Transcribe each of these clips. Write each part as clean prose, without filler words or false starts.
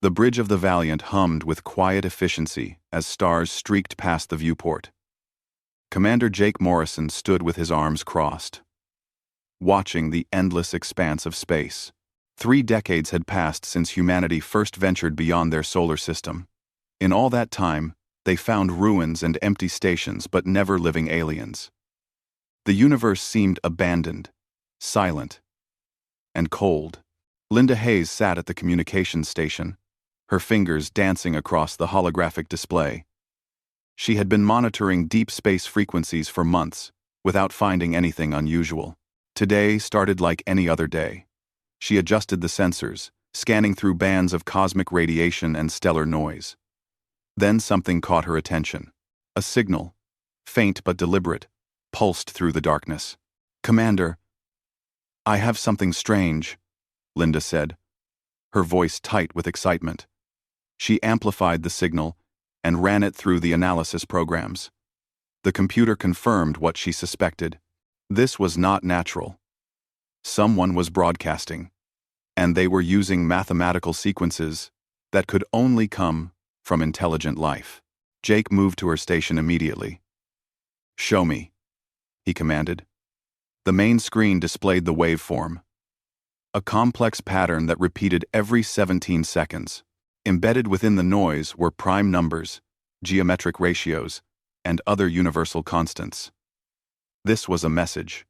The bridge of the Valiant hummed with quiet efficiency as stars streaked past the viewport. Commander Jake Morrison stood with his arms crossed, watching the endless expanse of space. 3 decades had passed since humanity first ventured beyond their solar system. In all that time, they found ruins and empty stations but never living aliens. The universe seemed abandoned, silent, and cold. Linda Hayes sat at the communications station, her fingers dancing across the holographic display. She had been monitoring deep space frequencies for months, without finding anything unusual. Today started like any other day. She adjusted the sensors, scanning through bands of cosmic radiation and stellar noise. Then something caught her attention. A signal, faint but deliberate, pulsed through the darkness. "Commander, I have something strange," Linda said, her voice tight with excitement. She amplified the signal and ran it through the analysis programs. The computer confirmed what she suspected. This was not natural. Someone was broadcasting, and they were using mathematical sequences that could only come from intelligent life. Jake moved to her station immediately. "Show me," he commanded. The main screen displayed the waveform, a complex pattern that repeated every 17 seconds. Embedded within the noise were prime numbers, geometric ratios, and other universal constants. This was a message,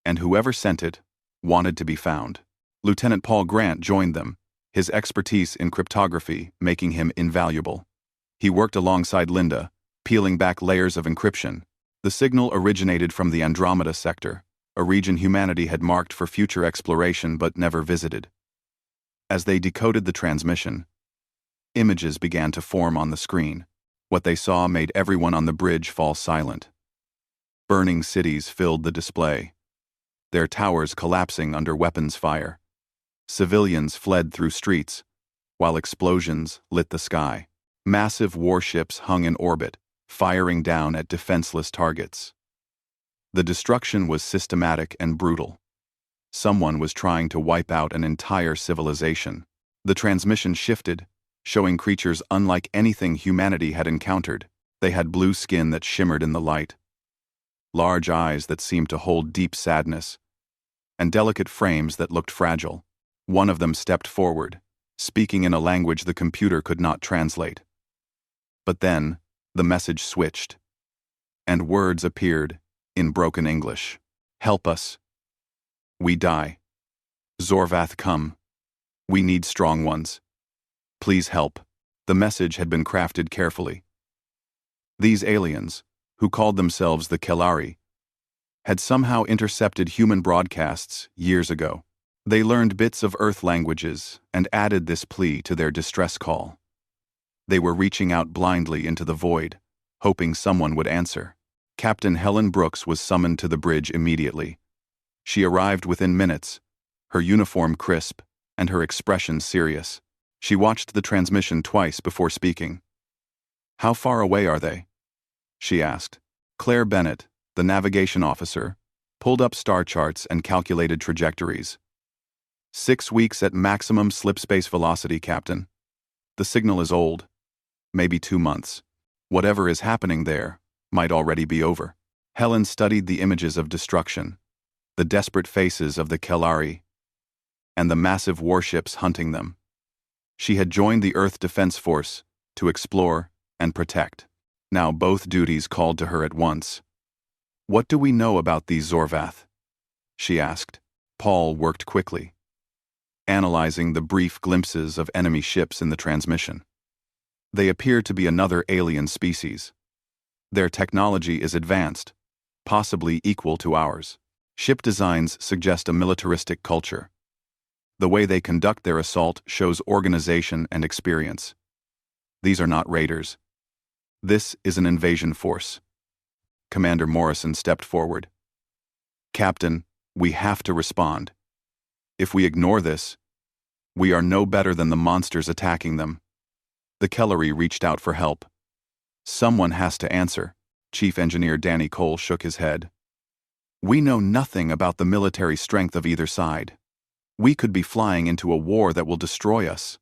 and whoever sent it wanted to be found. Lieutenant Paul Grant joined them, his expertise in cryptography making him invaluable. He worked alongside Linda, peeling back layers of encryption. The signal originated from the Andromeda sector, a region humanity had marked for future exploration but never visited. As they decoded the transmission, images began to form on the screen. What they saw made everyone on the bridge fall silent. Burning cities filled the display, their towers collapsing under weapons fire. Civilians fled through streets, while explosions lit the sky. Massive warships hung in orbit, firing down at defenseless targets. The destruction was systematic and brutal. Someone was trying to wipe out an entire civilization. The transmission shifted, showing creatures unlike anything humanity had encountered. They had blue skin that shimmered in the light, large eyes that seemed to hold deep sadness, and delicate frames that looked fragile. One of them stepped forward, speaking in a language the computer could not translate. But then, the message switched, and words appeared in broken English. "Help us. We die. Zorvath come. We need strong ones. Please help." The message had been crafted carefully. These aliens, who called themselves the Kelari, had somehow intercepted human broadcasts years ago. They learned bits of Earth languages and added this plea to their distress call. They were reaching out blindly into the void, hoping someone would answer. Captain Helen Brooks was summoned to the bridge immediately. She arrived within minutes, her uniform crisp and her expression serious. She watched the transmission twice before speaking. "How far away are they?" she asked. Claire Bennett, the navigation officer, pulled up star charts and calculated trajectories. 6 weeks at maximum slipspace velocity, Captain. The signal is old. Maybe 2 months. Whatever is happening there might already be over. Helen studied the images of destruction, the desperate faces of the Kelari, and the massive warships hunting them. She had joined the Earth Defense Force to explore and protect. Now both duties called to her at once. "What do we know about these Zorvath?" she asked. Paul worked quickly, analyzing the brief glimpses of enemy ships in the transmission. They appear to be another alien species. Their technology is advanced, possibly equal to ours. Ship designs suggest a militaristic culture. The way they conduct their assault shows organization and experience. These are not raiders. This is an invasion force. Commander Morrison stepped forward. "Captain, we have to respond. If we ignore this, we are no better than the monsters attacking them." The Kellery reached out for help. "Someone has to answer." Chief Engineer Danny Cole shook his head. "We know nothing about the military strength of either side. We could be flying into a war that will destroy us."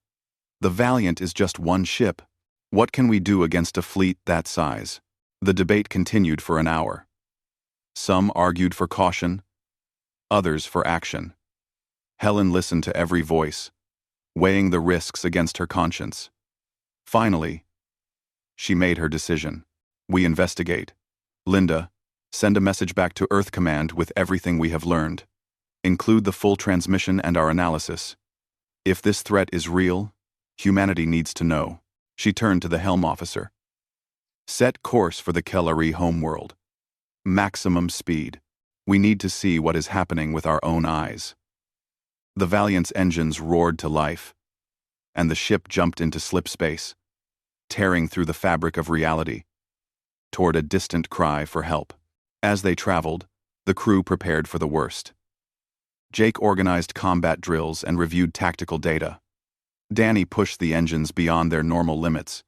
The Valiant is just one ship. What can we do against a fleet that size? The debate continued for an hour. Some argued for caution, others for action. Helen listened to every voice, weighing the risks against her conscience. Finally, she made her decision. We investigate. Linda, send a message back to Earth Command with everything we have learned. Include the full transmission and our analysis. If this threat is real, humanity needs to know. She turned to the helm officer. Set course for the Kellari homeworld. Maximum speed. We need to see what is happening with our own eyes. The Valiant's engines roared to life, and the ship jumped into slipspace, tearing through the fabric of reality, toward a distant cry for help. As they traveled, the crew prepared for the worst. Jake organized combat drills and reviewed tactical data. Danny pushed the engines beyond their normal limits,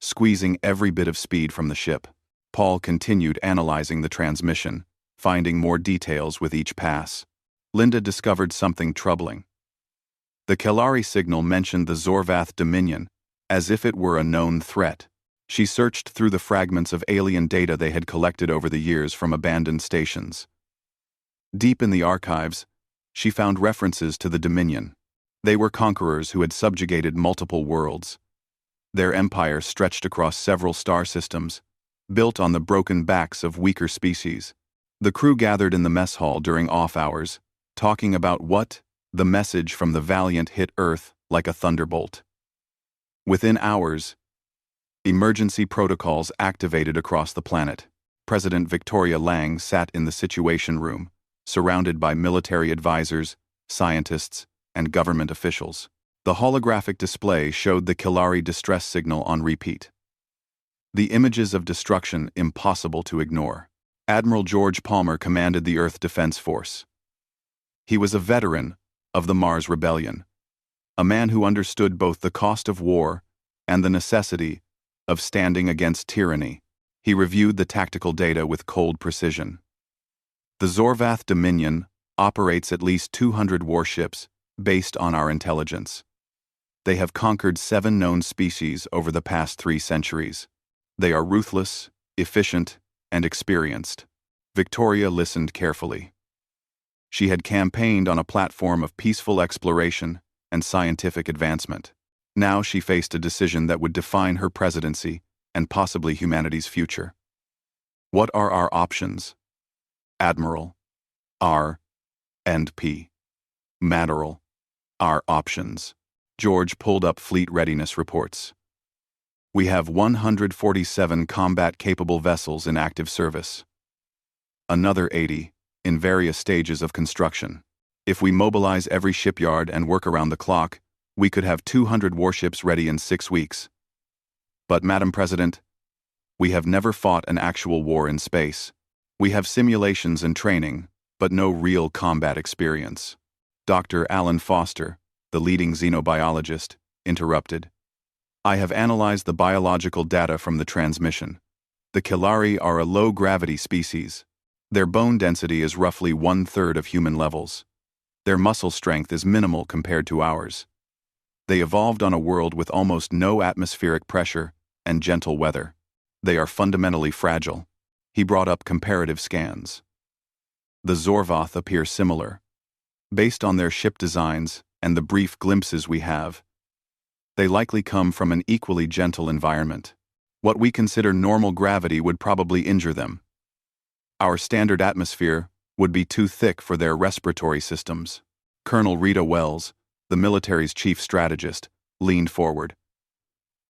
squeezing every bit of speed from the ship. Paul continued analyzing the transmission, finding more details with each pass. Linda discovered something troubling. The Kellari signal mentioned the Zorvath Dominion, as if it were a known threat. She searched through the fragments of alien data they had collected over the years from abandoned stations. Deep in the archives, she found references to the Dominion. They were conquerors who had subjugated multiple worlds. Their empire stretched across several star systems, built on the broken backs of weaker species. The crew gathered in the mess hall during off hours, talking about what the message from the Valiant hit Earth like a thunderbolt. Within hours, emergency protocols activated across the planet. President Victoria Lang sat in the Situation Room, surrounded by military advisors, scientists, and government officials. The holographic display showed the Kellari distress signal on repeat. The images of destruction impossible to ignore. Admiral George Palmer commanded the Earth Defense Force. He was a veteran of the Mars Rebellion, a man who understood both the cost of war and the necessity of standing against tyranny. He reviewed the tactical data with cold precision. The Zorvath Dominion operates at least 200 warships based on our intelligence. They have conquered 7 known species over the past 3 centuries. They are ruthless, efficient, and experienced. Victoria listened carefully. She had campaigned on a platform of peaceful exploration and scientific advancement. Now she faced a decision that would define her presidency and possibly humanity's future. What are our options? Admiral. R. and P. Madrigal. Our options. George pulled up fleet readiness reports. We have 147 combat-capable vessels in active service. Another 80 in various stages of construction. If we mobilize every shipyard and work around the clock, we could have 200 warships ready in 6 weeks. But, Madam President, we have never fought an actual war in space. We have simulations and training, but no real combat experience. Dr. Alan Foster, the leading xenobiologist, interrupted. I have analyzed the biological data from the transmission. The Kellari are a low-gravity species. Their bone density is roughly 1/3 of human levels. Their muscle strength is minimal compared to ours. They evolved on a world with almost no atmospheric pressure and gentle weather. They are fundamentally fragile. He brought up comparative scans. The Zorvath appear similar. Based on their ship designs and the brief glimpses we have, they likely come from an equally gentle environment. What we consider normal gravity would probably injure them. Our standard atmosphere would be too thick for their respiratory systems. Colonel Rita Wells, the military's chief strategist, leaned forward.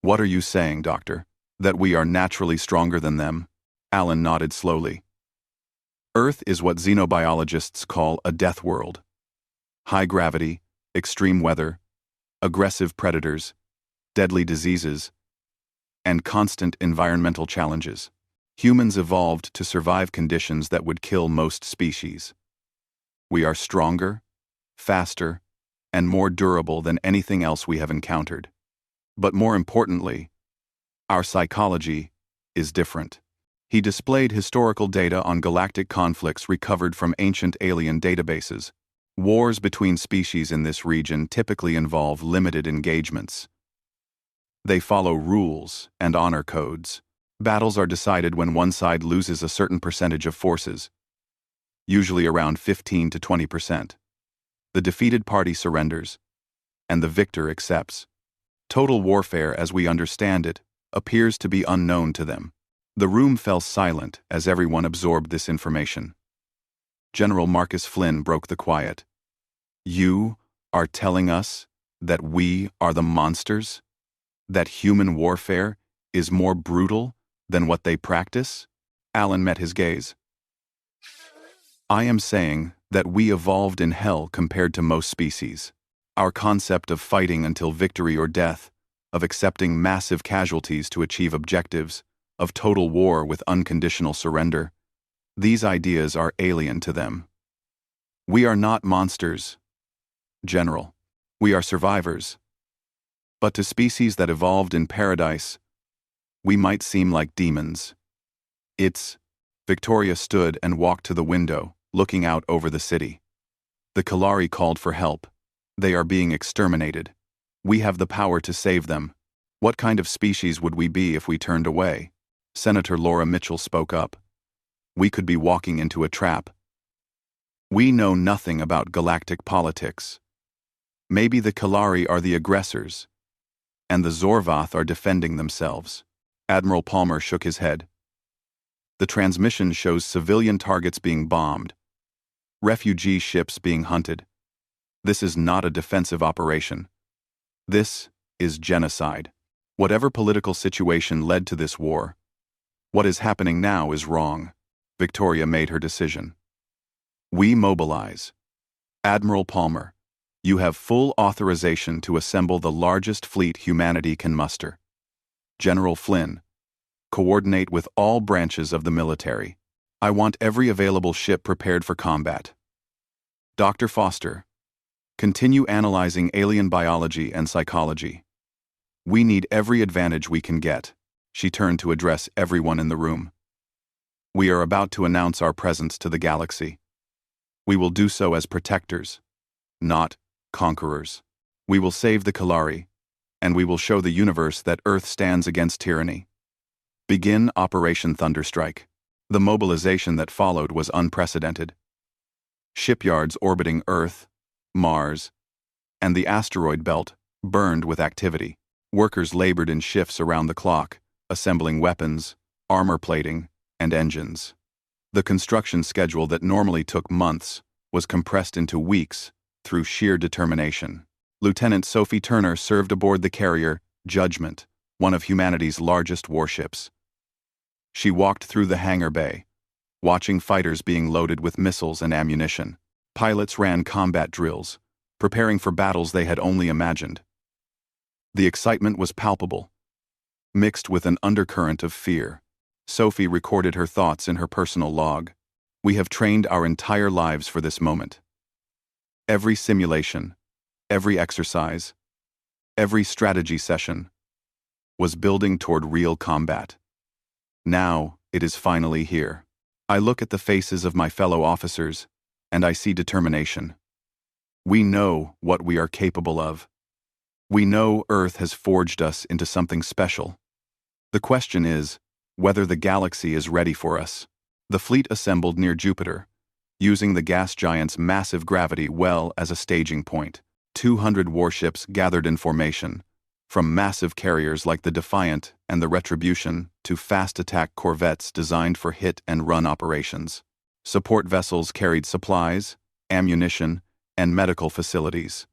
What are you saying, Doctor? That we are naturally stronger than them? Alan nodded slowly. Earth is what xenobiologists call a death world. High gravity, extreme weather, aggressive predators, deadly diseases, and constant environmental challenges. Humans evolved to survive conditions that would kill most species. We are stronger, faster, and more durable than anything else we have encountered. But more importantly, our psychology is different. He displayed historical data on galactic conflicts recovered from ancient alien databases. Wars between species in this region typically involve limited engagements. They follow rules and honor codes. Battles are decided when one side loses a certain percentage of forces, usually around 15 to 20%. The defeated party surrenders, and the victor accepts. Total warfare, as we understand it, appears to be unknown to them. The room fell silent as everyone absorbed this information. General Marcus Flynn broke the quiet. "You are telling us that we are the monsters? That human warfare is more brutal than what they practice?" Alan met his gaze. "I am saying that we evolved in hell compared to most species. Our concept of fighting until victory or death, of accepting massive casualties to achieve objectives, of total war with unconditional surrender, these ideas are alien to them. We are not monsters, General. We are survivors. But to species that evolved in paradise, we might seem like demons. It's..." Victoria stood and walked to the window, looking out over the city. "The Kalari called for help. They are being exterminated. We have the power to save them. What kind of species would we be if we turned away?" Senator Laura Mitchell spoke up. "We could be walking into a trap. We know nothing about galactic politics. Maybe the Kalari are the aggressors, and the Zorvath are defending themselves." Admiral Palmer shook his head. "The transmission shows civilian targets being bombed, refugee ships being hunted. This is not a defensive operation. This is genocide. Whatever political situation led to this war, what is happening now is wrong." Victoria made her decision. "We mobilize. Admiral Palmer, you have full authorization to assemble the largest fleet humanity can muster. General Flynn, coordinate with all branches of the military. I want every available ship prepared for combat. Dr. Foster, continue analyzing alien biology and psychology. We need every advantage we can get." She turned to address everyone in the room. "We are about to announce our presence to the galaxy. We will do so as protectors, not conquerors. We will save the Kalari, and we will show the universe that Earth stands against tyranny. Begin Operation Thunderstrike." The mobilization that followed was unprecedented. Shipyards orbiting Earth, Mars, and the asteroid belt burned with activity. Workers labored in shifts around the clock, assembling weapons, armor plating, and engines. The construction schedule that normally took months was compressed into weeks through sheer determination. Lieutenant Sophie Turner served aboard the carrier Judgment, one of humanity's largest warships. She walked through the hangar bay, watching fighters being loaded with missiles and ammunition. Pilots ran combat drills, preparing for battles they had only imagined. The excitement was palpable, mixed with an undercurrent of fear. Sophie recorded her thoughts in her personal log. "We have trained our entire lives for this moment. Every simulation, every exercise, every strategy session was building toward real combat. Now it is finally here. I look at the faces of my fellow officers, and I see determination. We know what we are capable of. We know Earth has forged us into something special. The question is whether the galaxy is ready for us." The fleet assembled near Jupiter, using the gas giant's massive gravity well as a staging point. 200 warships gathered in formation, from massive carriers like the Defiant and the Retribution to fast-attack corvettes designed for hit-and-run operations. Support vessels carried supplies, ammunition, and medical facilities.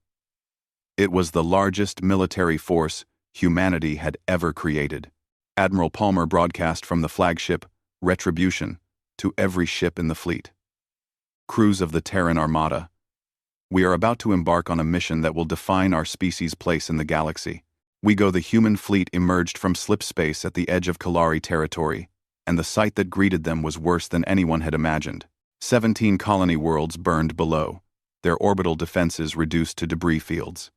It was the largest military force humanity had ever created. Admiral Palmer broadcast from the flagship Retribution to every ship in the fleet. "Crews of the Terran Armada, we are about to embark on a mission that will define our species' place in the galaxy. We go." The human fleet emerged from slipspace at the edge of Kalari territory, and the sight that greeted them was worse than anyone had imagined. 17 colony worlds burned below, their orbital defenses reduced to debris fields.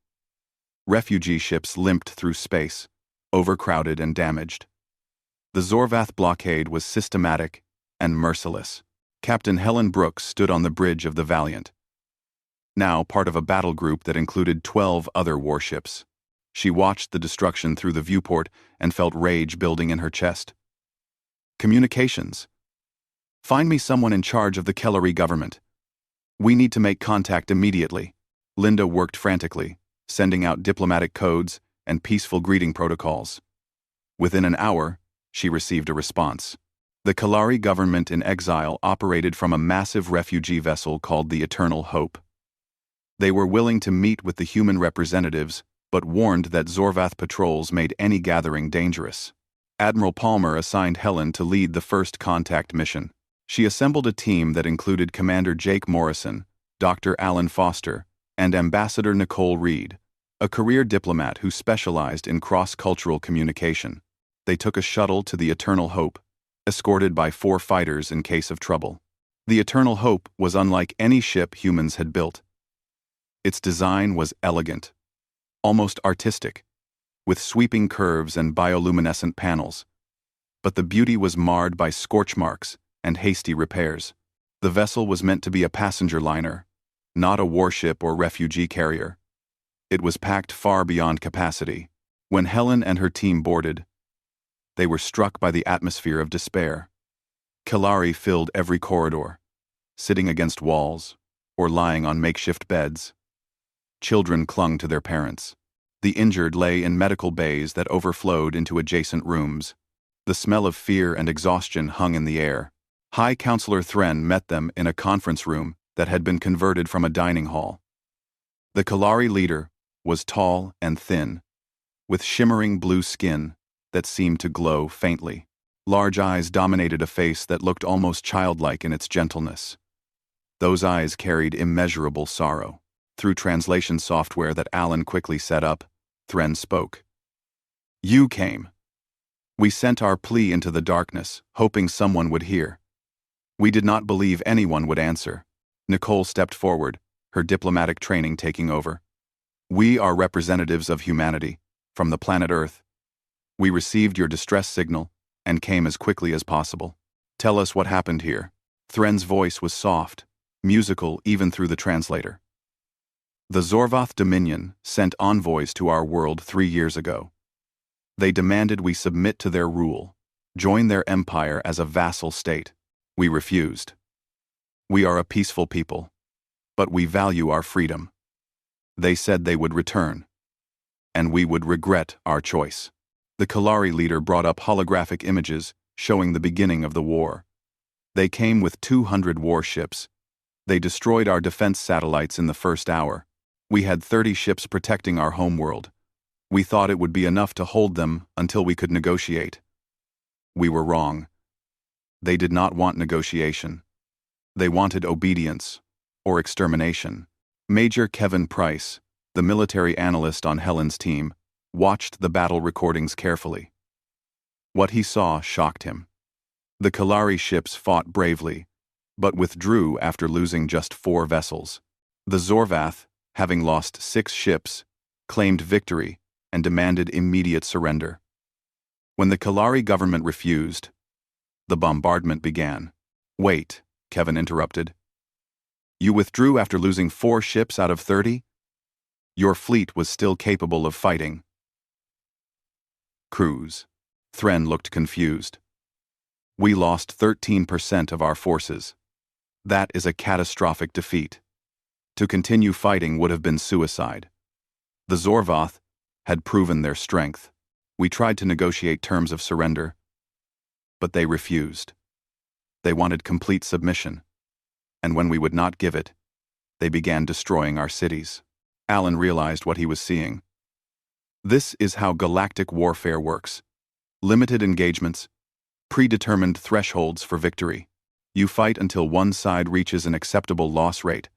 Refugee ships limped through space, overcrowded and damaged. The Zorvath blockade was systematic and merciless. Captain Helen Brooks stood on the bridge of the Valiant, now part of a battle group that included 12 other warships. She watched the destruction through the viewport and felt rage building in her chest. Communications. Find me someone in charge of the Kellery government. We need to make contact immediately. Linda worked frantically, sending out diplomatic codes and peaceful greeting protocols. Within an hour, she received a response. The Kellery government in exile operated from a massive refugee vessel called the Eternal Hope. They were willing to meet with the human representatives, but warned that Zorvath patrols made any gathering dangerous. Admiral Palmer assigned Helen to lead the first contact mission. She assembled a team that included Commander Jake Morrison, Dr. Alan Foster, and Ambassador Nicole Reed, a career diplomat who specialized in cross-cultural communication. They took a shuttle to the Eternal Hope, escorted by 4 fighters in case of trouble. The Eternal Hope was unlike any ship humans had built. Its design was elegant, almost artistic, with sweeping curves and bioluminescent panels. But the beauty was marred by scorch marks and hasty repairs. The vessel was meant to be a passenger liner, not a warship or refugee carrier. It was packed far beyond capacity. When Helen and her team boarded, they were struck by the atmosphere of despair. Kellery filled every corridor, sitting against walls or lying on makeshift beds. Children clung to their parents. The injured lay in medical bays that overflowed into adjacent rooms. The smell of fear and exhaustion hung in the air. High Counselor Thren met them in a conference room that had been converted from a dining hall. The Kellery leader was tall and thin, with shimmering blue skin that seemed to glow faintly. Large eyes dominated a face that looked almost childlike in its gentleness. Those eyes carried immeasurable sorrow. Through translation software that Alan quickly set up, Thren spoke. You came. We sent our plea into the darkness, hoping someone would hear. We did not believe anyone would answer. Nicole stepped forward, her diplomatic training taking over. We are representatives of humanity, from the planet Earth. We received your distress signal and came as quickly as possible. Tell us what happened here. Thren's voice was soft, musical even through the translator. The Zorvath Dominion sent envoys to our world 3 years ago. They demanded we submit to their rule, join their empire as a vassal state. We refused. We are a peaceful people, but we value our freedom. They said they would return, and we would regret our choice. The Kellery leader brought up holographic images showing the beginning of the war. They came with 200 warships. They destroyed our defense satellites in the first hour. We had 30 ships protecting our homeworld. We thought it would be enough to hold them until we could negotiate. We were wrong. They did not want negotiation. They wanted obedience or extermination. Major Kevin Price, the military analyst on Helen's team, watched the battle recordings carefully. What he saw shocked him. The Kellery ships fought bravely, but withdrew after losing just 4 vessels. The Zorvath, having lost 6 ships, claimed victory and demanded immediate surrender. When the Kellery government refused, the bombardment began. Wait, Kevin interrupted. You withdrew after losing 4 ships out of 30? Your fleet was still capable of fighting. Crews. Thren looked confused. We lost 13% of our forces. That is a catastrophic defeat. To continue fighting would have been suicide. The Zorvath had proven their strength. We tried to negotiate terms of surrender, but they refused. They wanted complete submission, and when we would not give it, they began destroying our cities. Alan realized what he was seeing. This is how galactic warfare works. Limited engagements, predetermined thresholds for victory. You fight until one side reaches an acceptable loss rate,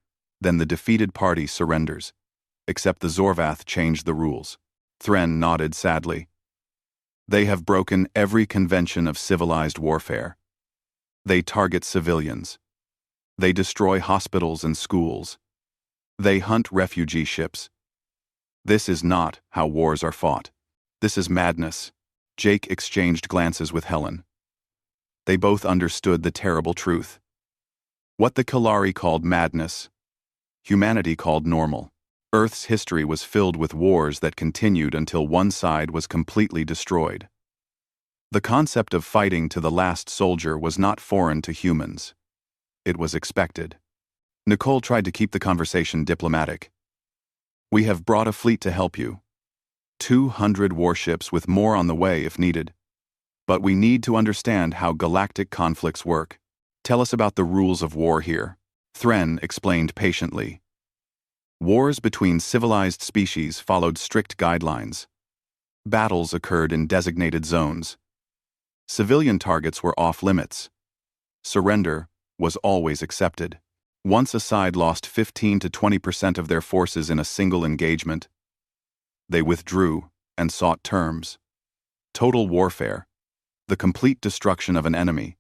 then the defeated party surrenders. Except the Zorvath changed the rules. Thren nodded sadly. They have broken every convention of civilized warfare. They target civilians. They destroy hospitals and schools. They hunt refugee ships. This is not how wars are fought. This is madness. Jake exchanged glances with Helen. They both understood the terrible truth. What the Kellery called madness, humanity called normal. Earth's history was filled with wars that continued until one side was completely destroyed. The concept of fighting to the last soldier was not foreign to humans. It was expected. Nicole tried to keep the conversation diplomatic. "We have brought a fleet to help you. 200 warships with more on the way if needed. But we need to understand how galactic conflicts work. Tell us about the rules of war here," Thren explained patiently. Wars between civilized species followed strict guidelines. Battles occurred in designated zones. Civilian targets were off-limits. Surrender was always accepted. Once a side lost 15 to 20% of their forces in a single engagement, they withdrew and sought terms. Total warfare, the complete destruction of an enemy,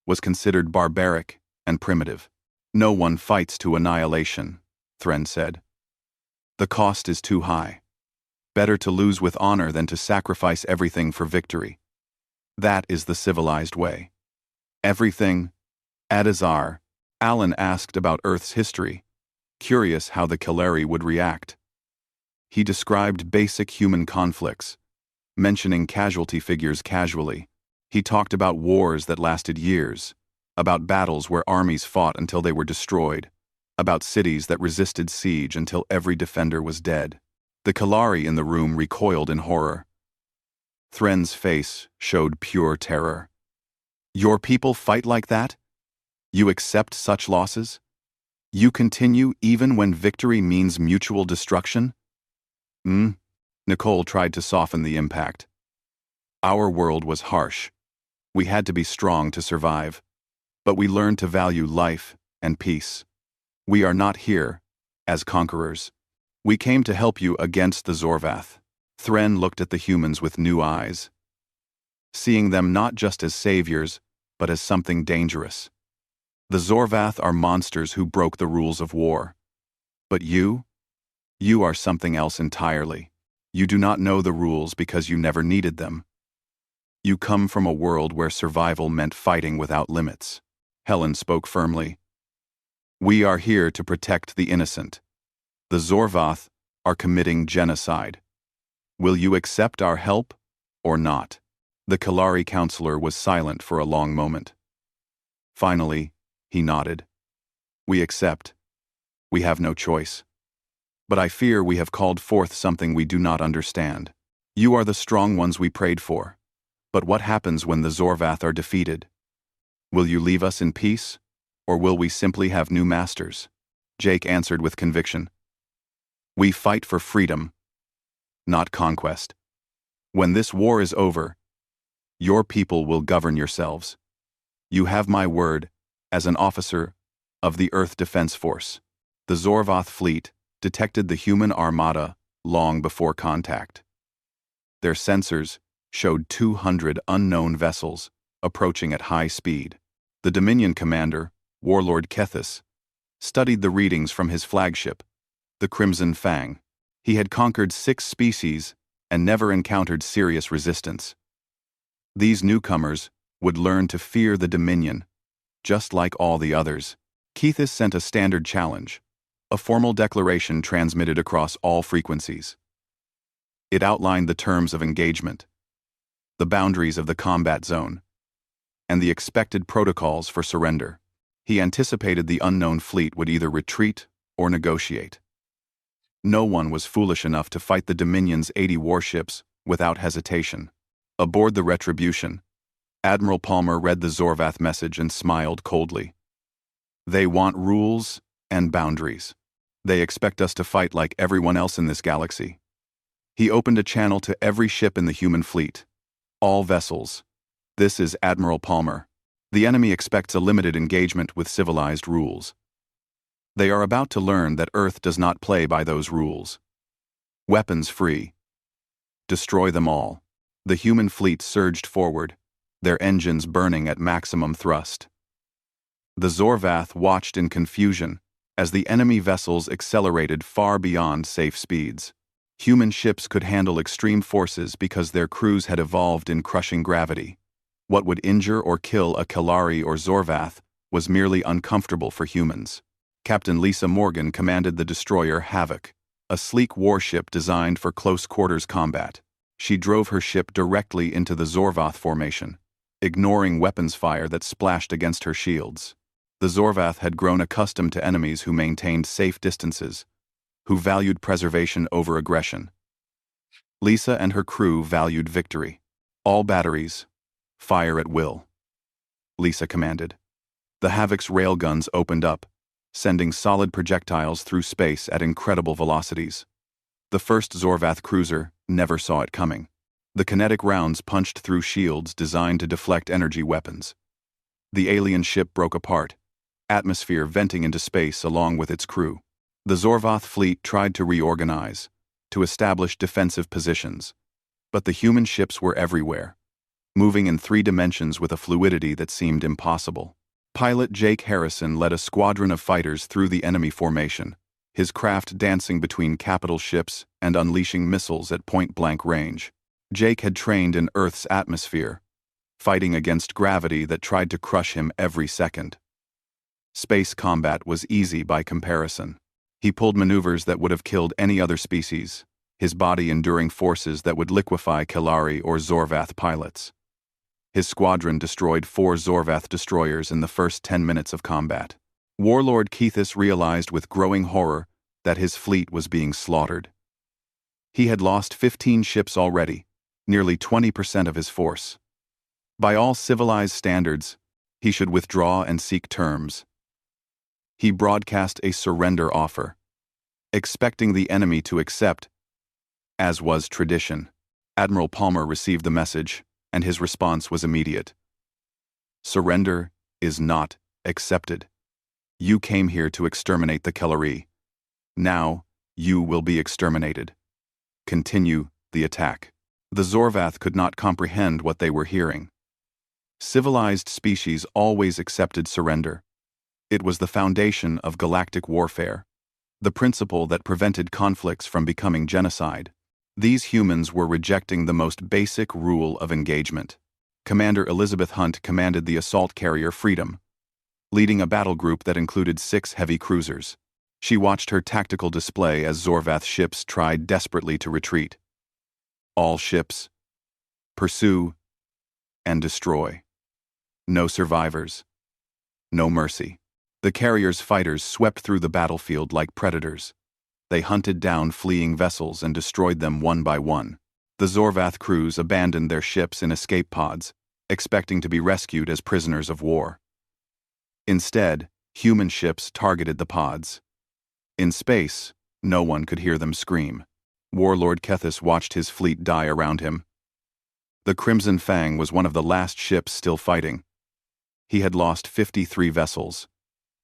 was considered barbaric and primitive. "No one fights to annihilation," Thren said. "The cost is too high. Better to lose with honor than to sacrifice everything for victory. That is the civilized way." "Everything?" Adazar, Alan asked about Earth's history, curious how the Kelleri would react. He described basic human conflicts, mentioning casualty figures casually. He talked about wars that lasted years, about battles where armies fought until they were destroyed, about cities that resisted siege until every defender was dead. The Kelleri in the room recoiled in horror. Thren's face showed pure terror. "Your people fight like that? You accept such losses? You continue even when victory means mutual destruction?" Nicole tried to soften the impact. "Our world was harsh. We had to be strong to survive. But we learned to value life and peace. We are not here as conquerors. We came to help you against the Zorvath." Thren looked at the humans with new eyes, seeing them not just as saviors, but as something dangerous. "The Zorvath are monsters who broke the rules of war. But you are something else entirely. You do not know the rules because you never needed them. You come from a world where survival meant fighting without limits." Helen spoke firmly. "We are here to protect the innocent. The Zorvath are committing genocide. Will you accept our help or not?" The Kelleri counselor was silent for a long moment. Finally, he nodded. "We accept. We have no choice. But I fear we have called forth something we do not understand. You are the strong ones we prayed for. But what happens when the Zorvath are defeated? Will you leave us in peace, or will we simply have new masters?" Jake answered with conviction. "We fight for freedom, not conquest. When this war is over, your people will govern yourselves. You have my word as an officer of the Earth Defense Force." The Zorvath fleet detected the human armada long before contact. Their sensors showed 200 unknown vessels approaching at high speed. The Dominion commander, Warlord Kethis, studied the readings from his flagship, the Crimson Fang. He had conquered 6 species and never encountered serious resistance. These newcomers would learn to fear the Dominion, just like all the others. Kethis sent a standard challenge, a formal declaration transmitted across all frequencies. It outlined the terms of engagement, the boundaries of the combat zone, and the expected protocols for surrender. He anticipated the unknown fleet would either retreat or negotiate. No one was foolish enough to fight the Dominion's 80 warships without hesitation. Aboard the Retribution, Admiral Palmer read the Zorvath message and smiled coldly. "They want rules and boundaries. They expect us to fight like everyone else in this galaxy." He opened a channel to every ship in the human fleet. "All vessels. This is Admiral Palmer. The enemy expects a limited engagement with civilized rules. They are about to learn that Earth does not play by those rules. Weapons free. Destroy them all." The human fleet surged forward, their engines burning at maximum thrust. The Zorvath watched in confusion as the enemy vessels accelerated far beyond safe speeds. Human ships could handle extreme forces because their crews had evolved in crushing gravity. What would injure or kill a Kelleri or Zorvath was merely uncomfortable for humans. Captain Lisa Morgan commanded the destroyer Havoc. a sleek warship designed for close-quarters combat. She drove her ship directly into the Zorvath formation, ignoring weapons fire that splashed against her shields. The Zorvath had grown accustomed to enemies who maintained safe distances, who valued preservation over aggression. Lisa and her crew valued victory. All batteries, fire at will, Lisa commanded. The Havoc's railguns opened up, sending solid projectiles through space at incredible velocities. The first Zorvath cruiser never saw it coming. The kinetic rounds punched through shields designed to deflect energy weapons. The alien ship broke apart, atmosphere venting into space along with its crew. The Zorvath fleet tried to reorganize, to establish defensive positions, but the human ships were everywhere, moving in 3 dimensions with a fluidity that seemed impossible. Pilot Jake Harrison led a squadron of fighters through the enemy formation, his craft dancing between capital ships and unleashing missiles at point-blank range. Jake had trained in Earth's atmosphere, fighting against gravity that tried to crush him every second. Space combat was easy by comparison. He pulled maneuvers that would have killed any other species, his body enduring forces that would liquefy Kelari or Zorvath pilots. His squadron destroyed 4 Zorvath destroyers in the first 10 minutes of combat. Warlord Keithus realized with growing horror that his fleet was being slaughtered. He had lost 15 ships already, nearly 20% of his force. By all civilized standards, he should withdraw and seek terms. He broadcast a surrender offer, expecting the enemy to accept, as was tradition. Admiral Palmer received the message, and his response was immediate. Surrender is not accepted. You came here to exterminate the Kelari. Now, you will be exterminated. Continue the attack. The Zorvath could not comprehend what they were hearing. Civilized species always accepted surrender. It was the foundation of galactic warfare, the principle that prevented conflicts from becoming genocide. These humans were rejecting the most basic rule of engagement. Commander Elizabeth Hunt commanded the assault carrier Freedom, leading a battle group that included 6 heavy cruisers. She watched her tactical display as Zorvath ships tried desperately to retreat. All ships, pursue and destroy. No survivors. No mercy. The carrier's fighters swept through the battlefield like predators. They hunted down fleeing vessels and destroyed them one by one. The Zorvath crews abandoned their ships in escape pods, expecting to be rescued as prisoners of war. Instead, human ships targeted the pods. In space, no one could hear them scream. Warlord Kethis watched his fleet die around him. The Crimson Fang was one of the last ships still fighting. He had lost 53 vessels,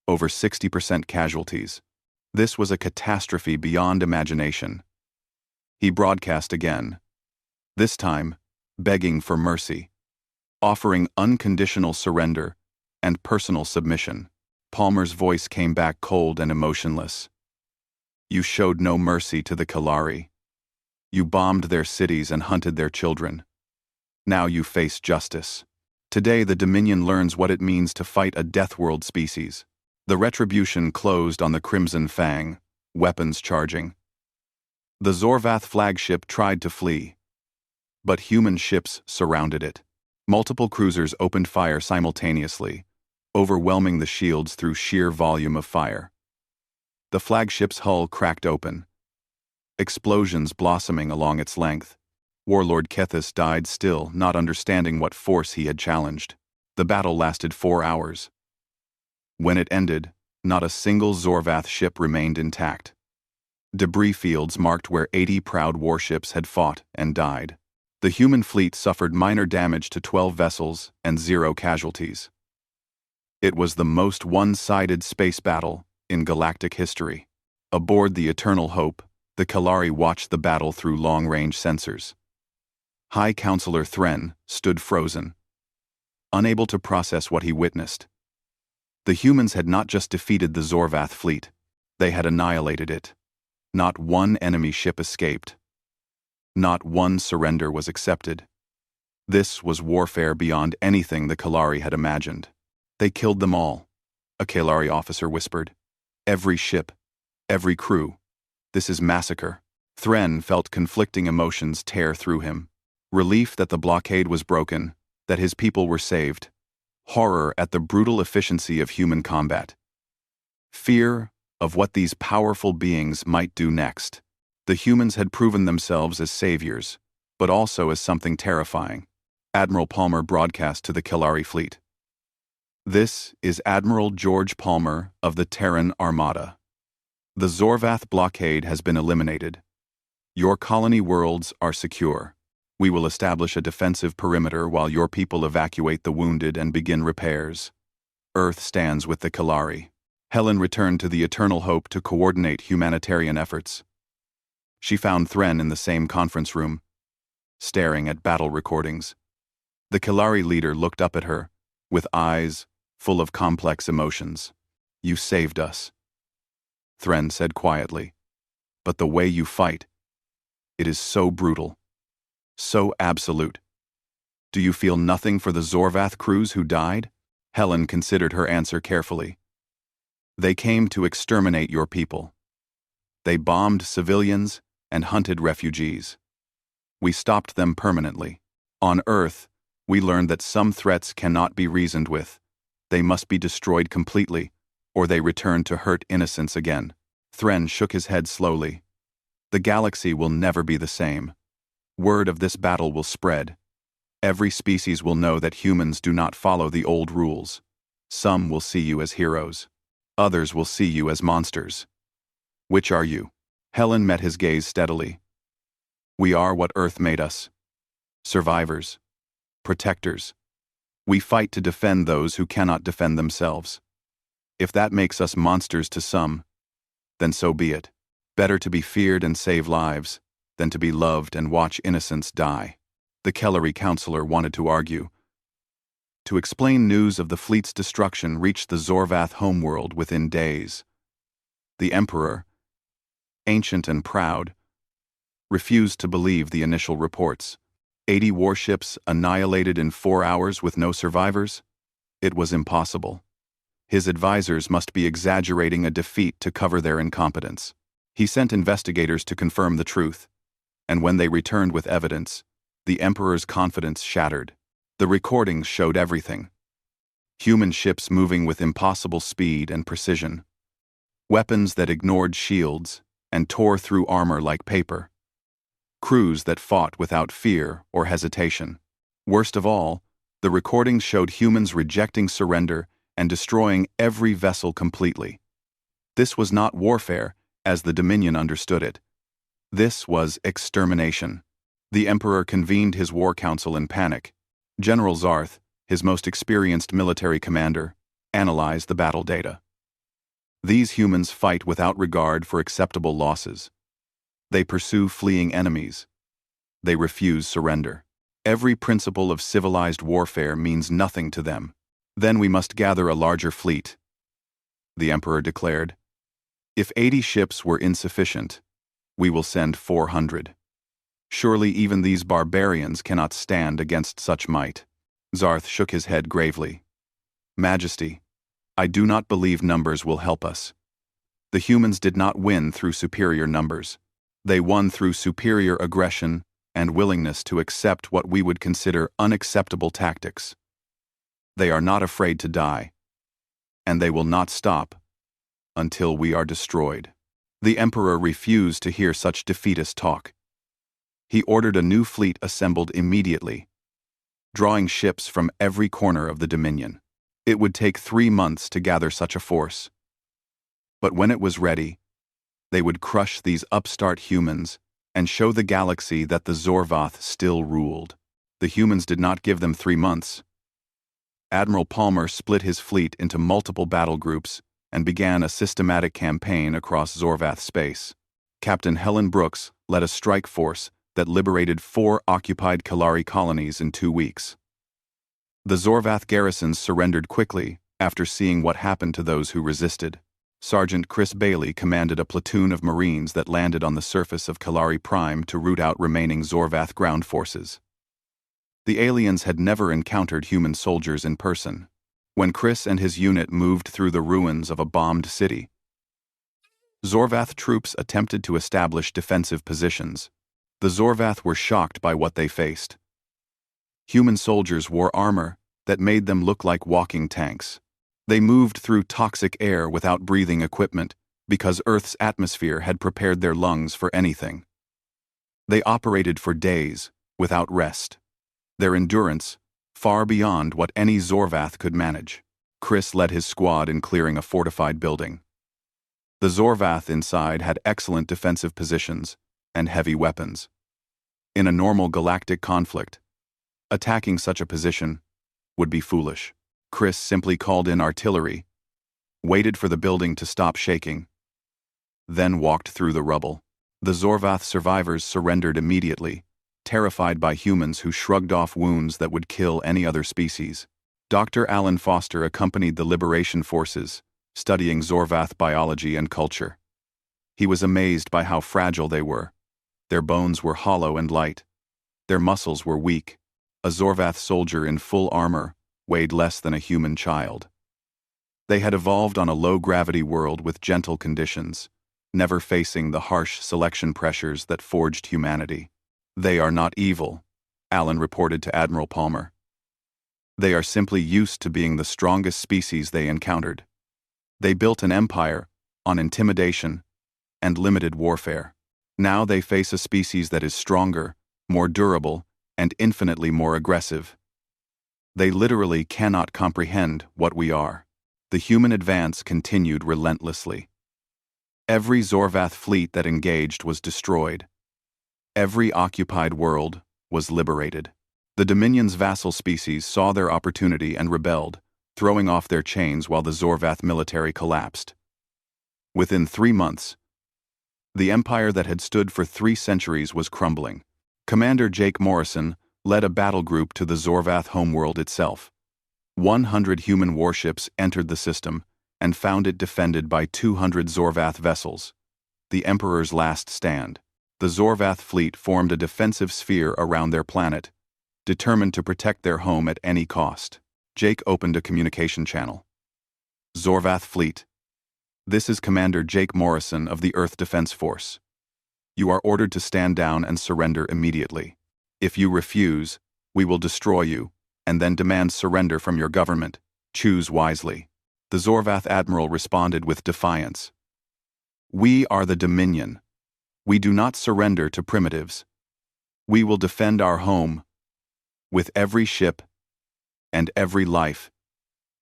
over 60% casualties. This was a catastrophe beyond imagination. He broadcast again, this time begging for mercy, offering unconditional surrender and personal submission. Palmer's voice came back cold and emotionless. You showed no mercy to the Kelari. You bombed their cities and hunted their children. Now you face justice. Today the Dominion learns what it means to fight a Deathworld species. The retribution closed on the Crimson Fang, weapons charging. The Zorvath flagship tried to flee, but human ships surrounded it. Multiple cruisers opened fire simultaneously, overwhelming the shields through sheer volume of fire. The flagship's hull cracked open, explosions blossoming along its length. Warlord Kethis died still, not understanding what force he had challenged. The battle lasted 4 hours. When it ended, not a single Zorvath ship remained intact. Debris fields marked where 80 proud warships had fought and died. The human fleet suffered minor damage to 12 vessels and 0 casualties. It was the most one-sided space battle in galactic history. Aboard the Eternal Hope, the Kelari watched the battle through long-range sensors. High Counselor Thren stood frozen, unable to process what he witnessed. The humans had not just defeated the Zorvath fleet, they had annihilated it. Not one enemy ship escaped. Not one surrender was accepted. This was warfare beyond anything the Kelari had imagined. They killed them all, a Kelari officer whispered. Every ship, every crew, This is massacre. Thren felt conflicting emotions tear through him. Relief that the blockade was broken, that his people were saved. Horror at the brutal efficiency of human combat. Fear of what these powerful beings might do next. The humans had proven themselves as saviors, but also as something terrifying. Admiral Palmer broadcast to the Kelari fleet. This is Admiral George Palmer of the Terran Armada. The Zorvath blockade has been eliminated. Your colony worlds are secure. We will establish a defensive perimeter while your people evacuate the wounded and begin repairs. Earth stands with the Kelari. Helen returned to the Eternal Hope to coordinate humanitarian efforts. She found Thren in the same conference room, staring at battle recordings. The Kelari leader looked up at her, with eyes full of complex emotions. You saved us, Thren said quietly. But the way you fight, it is so brutal, so absolute. Do you feel nothing for the Zorvath crews who died? Helen considered her answer carefully. They came to exterminate your people. They bombed civilians and hunted refugees. We stopped them permanently. On Earth, we learned that some threats cannot be reasoned with. They must be destroyed completely, or they return to hurt innocents again. Thren shook his head slowly. The galaxy will never be the same. Word of this battle will spread. Every species will know that humans do not follow the old rules. Some will see you as heroes. Others will see you as monsters. Which are you? Helen met his gaze steadily. We are what Earth made us. Survivors. Protectors. We fight to defend those who cannot defend themselves. If that makes us monsters to some, then so be it. Better to be feared and save lives than to be loved and watch innocents die. The Kelari counselor wanted to argue. To explain news of the fleet's destruction reached the Zorvath homeworld within days. The Emperor, ancient and proud, refused to believe the initial reports. 80 warships annihilated in 4 hours with no survivors? It was impossible. His advisors must be exaggerating a defeat to cover their incompetence. He sent investigators to confirm the truth, and when they returned with evidence, the Emperor's confidence shattered. The recordings showed everything. Human ships moving with impossible speed and precision. Weapons that ignored shields and tore through armor like paper. Crews that fought without fear or hesitation. Worst of all, the recordings showed humans rejecting surrender and destroying every vessel completely. This was not warfare, as the Dominion understood it. This was extermination. The Emperor convened his war council in panic. General Zarth, his most experienced military commander, analyzed the battle data. These humans fight without regard for acceptable losses. They pursue fleeing enemies. They refuse surrender. Every principle of civilized warfare means nothing to them. Then we must gather a larger fleet, the Emperor declared. If 80 ships were insufficient, we will send 400. Surely even these barbarians cannot stand against such might. Zarth shook his head gravely. Majesty, I do not believe numbers will help us. The humans did not win through superior numbers. They won through superior aggression and willingness to accept what we would consider unacceptable tactics. They are not afraid to die, and they will not stop until we are destroyed. The Emperor refused to hear such defeatist talk. He ordered a new fleet assembled immediately, drawing ships from every corner of the Dominion. It would take 3 months to gather such a force. But when it was ready, they would crush these upstart humans and show the galaxy that the Zorvath still ruled. The humans did not give them 3 months. Admiral Palmer split his fleet into multiple battle groups and began a systematic campaign across Zorvath space. Captain Helen Brooks led a strike force that liberated 4 occupied Kelari colonies in 2 weeks. The Zorvath garrisons surrendered quickly after seeing what happened to those who resisted. Sergeant Chris Bailey commanded a platoon of Marines that landed on the surface of Kelari Prime to root out remaining Zorvath ground forces. The aliens had never encountered human soldiers in person. When Chris and his unit moved through the ruins of a bombed city, Zorvath troops attempted to establish defensive positions. The Zorvath were shocked by what they faced. Human soldiers wore armor that made them look like walking tanks. They moved through toxic air without breathing equipment because Earth's atmosphere had prepared their lungs for anything. They operated for days without rest. Their endurance far beyond what any Zorvath could manage. Chris led his squad in clearing a fortified building. The Zorvath inside had excellent defensive positions and heavy weapons. In a normal galactic conflict, attacking such a position would be foolish. Chris simply called in artillery, waited for the building to stop shaking, then walked through the rubble. The Zorvath survivors surrendered immediately, terrified by humans who shrugged off wounds that would kill any other species. Dr. Alan Foster accompanied the Liberation Forces, studying Zorvath biology and culture. He was amazed by how fragile they were. Their bones were hollow and light. Their muscles were weak. A Zorvath soldier in full armor weighed less than a human child. They had evolved on a low-gravity world with gentle conditions, never facing the harsh selection pressures that forged humanity. They are not evil, Alan reported to Admiral Palmer. They are simply used to being the strongest species they encountered. They built an empire on intimidation and limited warfare. Now they face a species that is stronger, more durable, and infinitely more aggressive. They literally cannot comprehend what we are. The human advance continued relentlessly. Every Zorvath fleet that engaged was destroyed. Every occupied world was liberated. The Dominion's vassal species saw their opportunity and rebelled, throwing off their chains while the Zorvath military collapsed. Within 3 months, the empire that had stood for 3 centuries was crumbling. Commander Jake Morrison led a battle group to the Zorvath homeworld itself. 100 human warships entered the system and found it defended by 200 Zorvath vessels. The Emperor's last stand. The Zorvath fleet formed a defensive sphere around their planet, determined to protect their home at any cost. Jake opened a communication channel. Zorvath Fleet. This is Commander Jake Morrison of the Earth Defense Force. You are ordered to stand down and surrender immediately. If you refuse, we will destroy you, and then demand surrender from your government. Choose wisely. The Zorvath Admiral responded with defiance. We are the Dominion. We do not surrender to primitives. We will defend our home, with every ship and every life,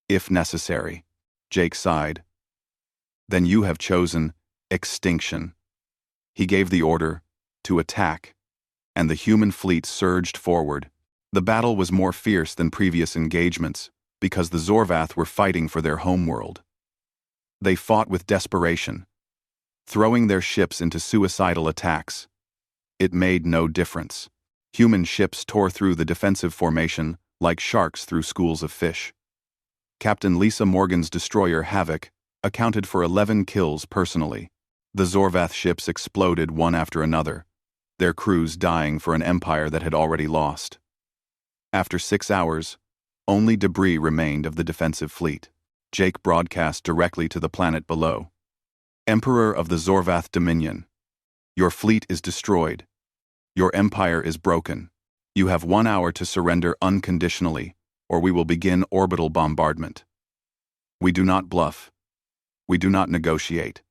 if necessary. Jake sighed. Then you have chosen extinction. He gave the order to attack, and the human fleet surged forward. The battle was more fierce than previous engagements because the Zorvath were fighting for their homeworld. They fought with desperation, throwing their ships into suicidal attacks. It made no difference. Human ships tore through the defensive formation like sharks through schools of fish. Captain Lisa Morgan's destroyer Havoc accounted for 11 kills personally. The Zorvath ships exploded one after another, their crews dying for an empire that had already lost. After 6 hours, only debris remained of the defensive fleet. Jake broadcast directly to the planet below. Emperor of the Zorvath Dominion, your fleet is destroyed. Your empire is broken. You have 1 hour to surrender unconditionally, or we will begin orbital bombardment. We do not bluff. We do not negotiate.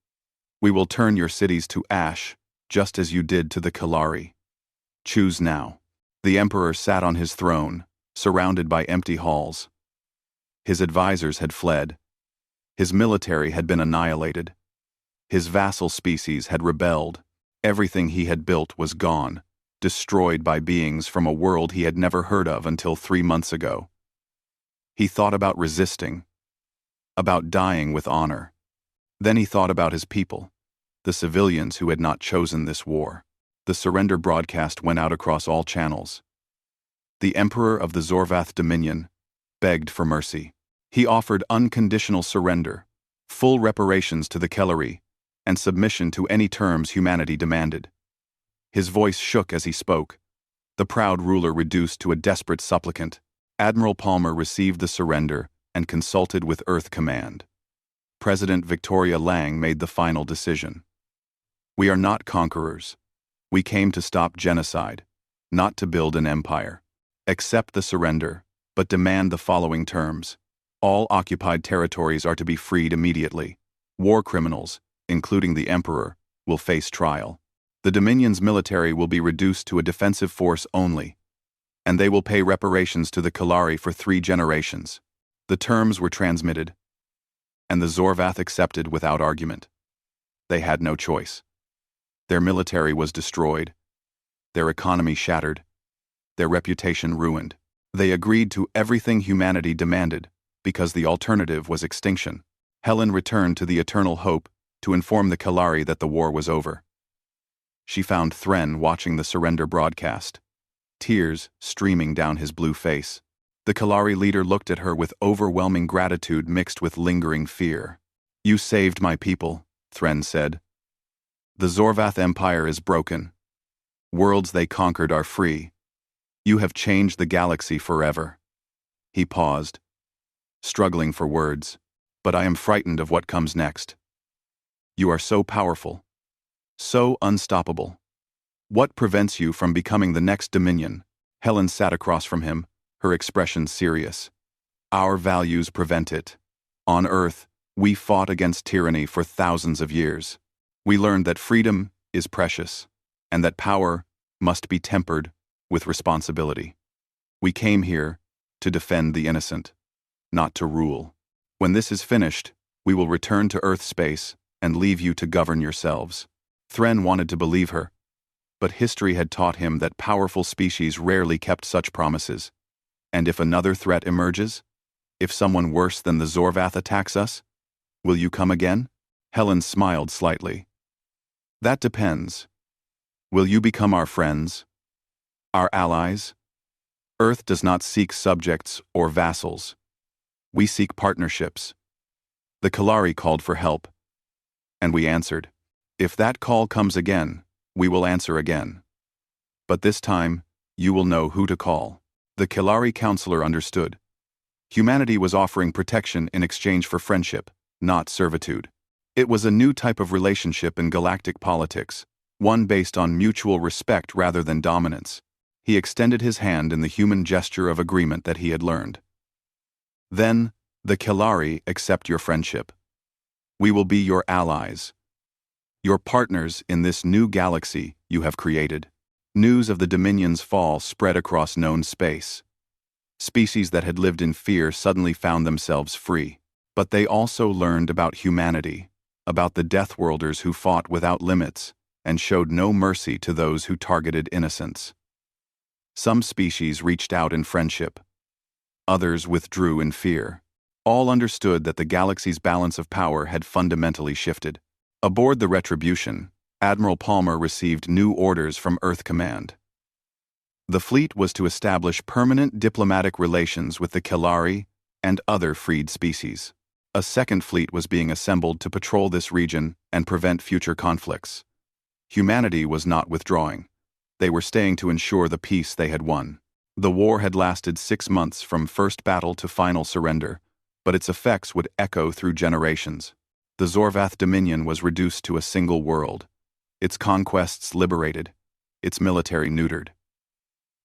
We will turn your cities to ash, just as you did to the Kalari. Choose now. The Emperor sat on his throne, surrounded by empty halls. His advisors had fled. His military had been annihilated. His vassal species had rebelled. Everything he had built was gone, destroyed by beings from a world he had never heard of until 3 months ago. He thought about resisting, about dying with honor. Then he thought about his people, the civilians who had not chosen this war. The surrender broadcast went out across all channels. The Emperor of the Zorvath Dominion begged for mercy. He offered unconditional surrender, full reparations to the Kelleri, and submission to any terms humanity demanded. His voice shook as he spoke, the proud ruler reduced to a desperate supplicant. Admiral Palmer received the surrender and consulted with Earth Command. President Victoria Lang made the final decision. We are not conquerors. We came to stop genocide, not to build an empire. Accept the surrender, but demand the following terms. All occupied territories are to be freed immediately. War criminals, including the Emperor, will face trial. The Dominion's military will be reduced to a defensive force only, and they will pay reparations to the Kalari for 3 generations. The terms were transmitted, and the Zorvath accepted without argument. They had no choice. Their military was destroyed, their economy shattered, their reputation ruined. They agreed to everything humanity demanded, because the alternative was extinction. Helen returned to the Eternal Hope to inform the Kalari that the war was over. She found Thren watching the surrender broadcast, tears streaming down his blue face. The Kalari leader looked at her with overwhelming gratitude mixed with lingering fear. "You saved my people," Thren said. "The Zorvath Empire is broken. Worlds they conquered are free. You have changed the galaxy forever." He paused, struggling for words. "But I am frightened of what comes next. You are so powerful, so unstoppable. What prevents you from becoming the next Dominion?" Helen sat across from him, her expression serious. "Our values prevent it. On Earth, we fought against tyranny for thousands of years. We learned that freedom is precious, and that power must be tempered with responsibility. We came here to defend the innocent, not to rule. When this is finished, we will return to Earth space and leave you to govern yourselves." Thren wanted to believe her, but history had taught him that powerful species rarely kept such promises. And if another threat emerges? If someone worse than the Zorvath attacks us? Will you come again? Helen smiled slightly. "That depends. Will you become our friends? Our allies? Earth does not seek subjects or vassals. We seek partnerships." The Kalari called for help, and we answered. If that call comes again, we will answer again. But this time, you will know who to call. The Kalari counselor understood. Humanity was offering protection in exchange for friendship, not servitude. It was a new type of relationship in galactic politics, one based on mutual respect rather than dominance. He extended his hand in the human gesture of agreement that he had learned. "Then, the Kalari accept your friendship. We will be your allies, your partners in this new galaxy you have created." News of the Dominion's fall spread across known space. Species that had lived in fear suddenly found themselves free. But they also learned about humanity, about the Deathworlders who fought without limits and showed no mercy to those who targeted innocents. Some species reached out in friendship. Others withdrew in fear. All understood that the galaxy's balance of power had fundamentally shifted. Aboard the Retribution, Admiral Palmer received new orders from Earth Command. The fleet was to establish permanent diplomatic relations with the Kalari and other freed species. A second fleet was being assembled to patrol this region and prevent future conflicts. Humanity was not withdrawing. They were staying to ensure the peace they had won. The war had lasted 6 months from first battle to final surrender, but its effects would echo through generations. The Zorvath Dominion was reduced to a single world, its conquests liberated, its military neutered.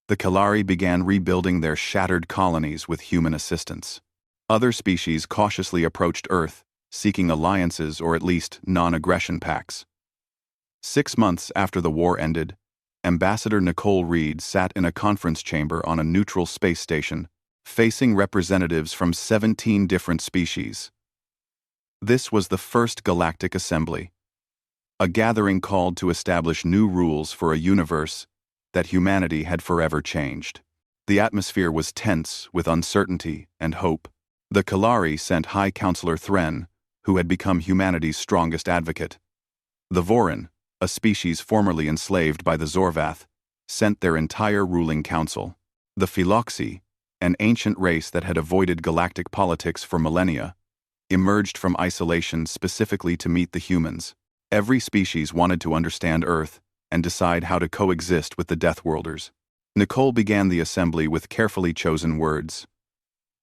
The Kalari began rebuilding their shattered colonies with human assistance. Other species cautiously approached Earth, seeking alliances or at least non-aggression pacts. 6 months after the war ended, Ambassador Nicole Reed sat in a conference chamber on a neutral space station, facing representatives from 17 different species. This was the first Galactic Assembly, a gathering called to establish new rules for a universe that humanity had forever changed. The atmosphere was tense with uncertainty and hope. The Kalari sent High Counselor Thren, who had become humanity's strongest advocate. The Vorin, a species formerly enslaved by the Zorvath, sent their entire ruling council. The Philoxi, an ancient race that had avoided galactic politics for millennia, emerged from isolation specifically to meet the humans. Every species wanted to understand Earth and decide how to coexist with the Deathworlders. Nicole began the assembly with carefully chosen words.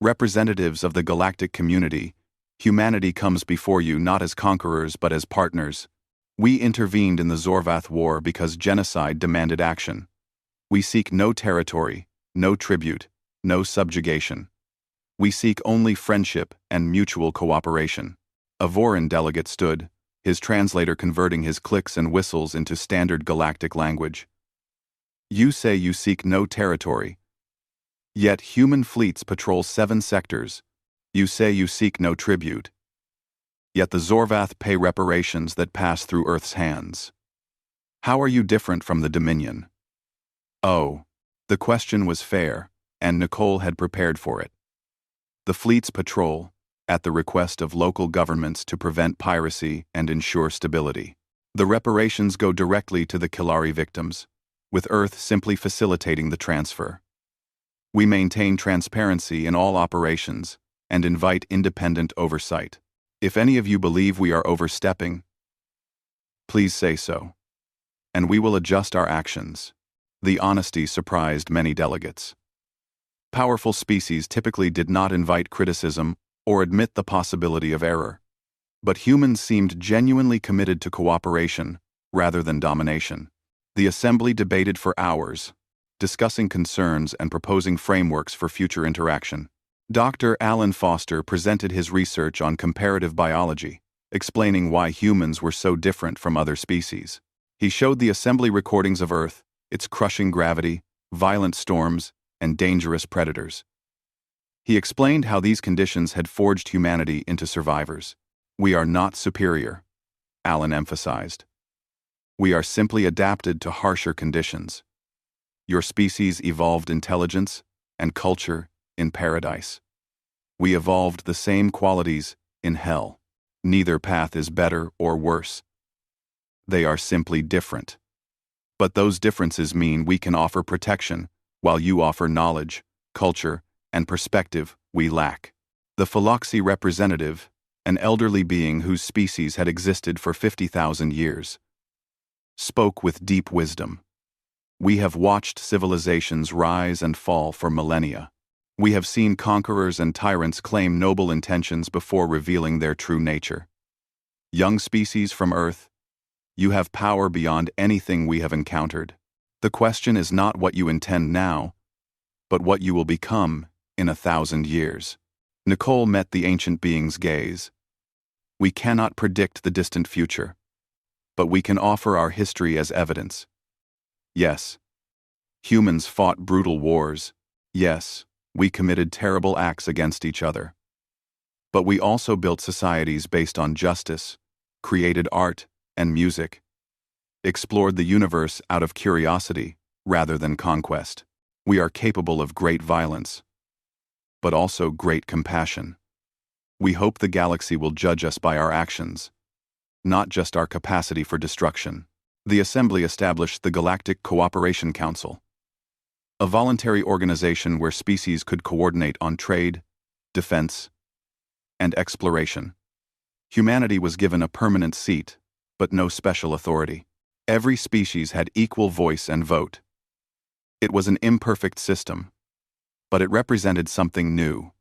Representatives of the galactic community, Humanity comes before you not as conquerors but as partners. We intervened in the Zorvath War because genocide demanded action. We seek no territory, no tribute, no subjugation. We seek only friendship and mutual cooperation. A Vorin delegate stood, his translator converting his clicks and whistles into standard galactic language. You say you seek no territory. Yet human fleets patrol 7 sectors. You say you seek no tribute. Yet the Zorvath pay reparations that pass through Earth's hands. How are you different from the Dominion? Oh, the question was fair, and Nicole had prepared for it. The fleets patrol, at the request of local governments to prevent piracy and ensure stability. The reparations go directly to the Kilari victims, with Earth simply facilitating the transfer. We maintain transparency in all operations and invite independent oversight. If any of you believe we are overstepping, please say so, and we will adjust our actions. The honesty surprised many delegates. Powerful species typically did not invite criticism or admit the possibility of error. But humans seemed genuinely committed to cooperation rather than domination. The assembly debated for hours, discussing concerns and proposing frameworks for future interaction. Dr. Alan Foster presented his research on comparative biology, explaining why humans were so different from other species. He showed the assembly recordings of Earth, its crushing gravity, violent storms, and dangerous predators. He explained how these conditions had forged humanity into survivors. We are not superior, Alan emphasized. We are simply adapted to harsher conditions. Your species evolved intelligence and culture in paradise. We evolved the same qualities in hell. Neither path is better or worse. They are simply different. But those differences mean we can offer protection, while you offer knowledge, culture, and perspective we lack. The Philoxy representative, an elderly being whose species had existed for 50,000 years, spoke with deep wisdom. We have watched civilizations rise and fall for millennia. We have seen conquerors and tyrants claim noble intentions before revealing their true nature. Young species from Earth, you have power beyond anything we have encountered. The question is not what you intend now, but what you will become in 1,000 years. Nicole met the ancient being's gaze. We cannot predict the distant future, but we can offer our history as evidence. Yes, humans fought brutal wars. Yes, we committed terrible acts against each other. But we also built societies based on justice, created art and music, explored the universe out of curiosity rather than conquest. We are capable of great violence, but also great compassion. We hope the galaxy will judge us by our actions, not just our capacity for destruction. The Assembly established the Galactic Cooperation Council, a voluntary organization where species could coordinate on trade, defense, and exploration. Humanity was given a permanent seat, but no special authority. Every species had equal voice and vote. It was an imperfect system, but it represented something new,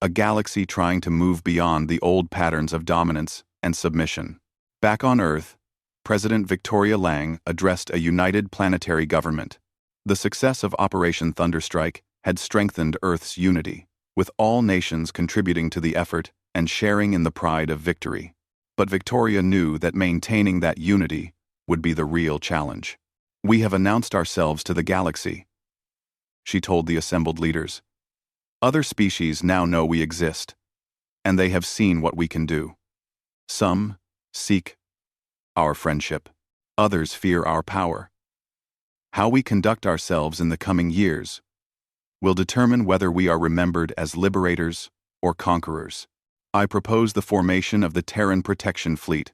a galaxy trying to move beyond the old patterns of dominance and submission. Back on Earth, President Victoria Lang addressed a united planetary government. The success of Operation Thunderstrike had strengthened Earth's unity, with all nations contributing to the effort and sharing in the pride of victory. But Victoria knew that maintaining that unity would be the real challenge. We have announced ourselves to the galaxy, she told the assembled leaders. Other species now know we exist, and they have seen what we can do. Some seek our friendship, others fear our power. How we conduct ourselves in the coming years will determine whether we are remembered as liberators or conquerors. I propose the formation of the Terran Protection Fleet,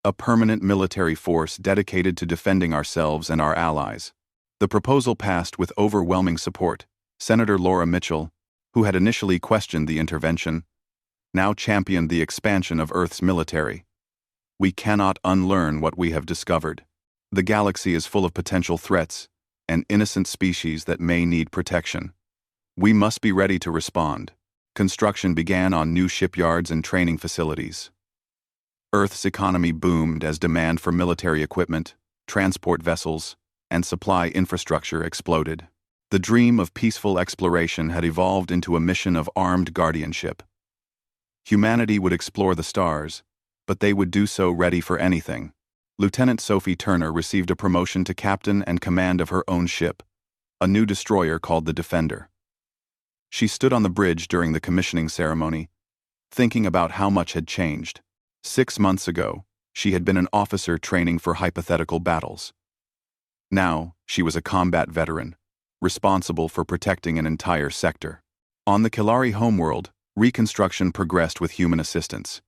a permanent military force dedicated to defending ourselves and our allies. The proposal passed with overwhelming support. Senator Laura Mitchell, who had initially questioned the intervention, now championed the expansion of Earth's military. We cannot unlearn what we have discovered. The galaxy is full of potential threats and innocent species that may need protection. We must be ready to respond. Construction began on new shipyards and training facilities. Earth's economy boomed as demand for military equipment, transport vessels, and supply infrastructure exploded. The dream of peaceful exploration had evolved into a mission of armed guardianship. Humanity would explore the stars, but they would do so ready for anything. Lieutenant Sophie Turner received a promotion to captain and command of her own ship, a new destroyer called the Defender. She stood on the bridge during the commissioning ceremony, thinking about how much had changed. 6 months ago, she had been an officer training for hypothetical battles. Now, she was a combat veteran, responsible for protecting an entire sector. On the Kilari homeworld, reconstruction progressed with human assistance.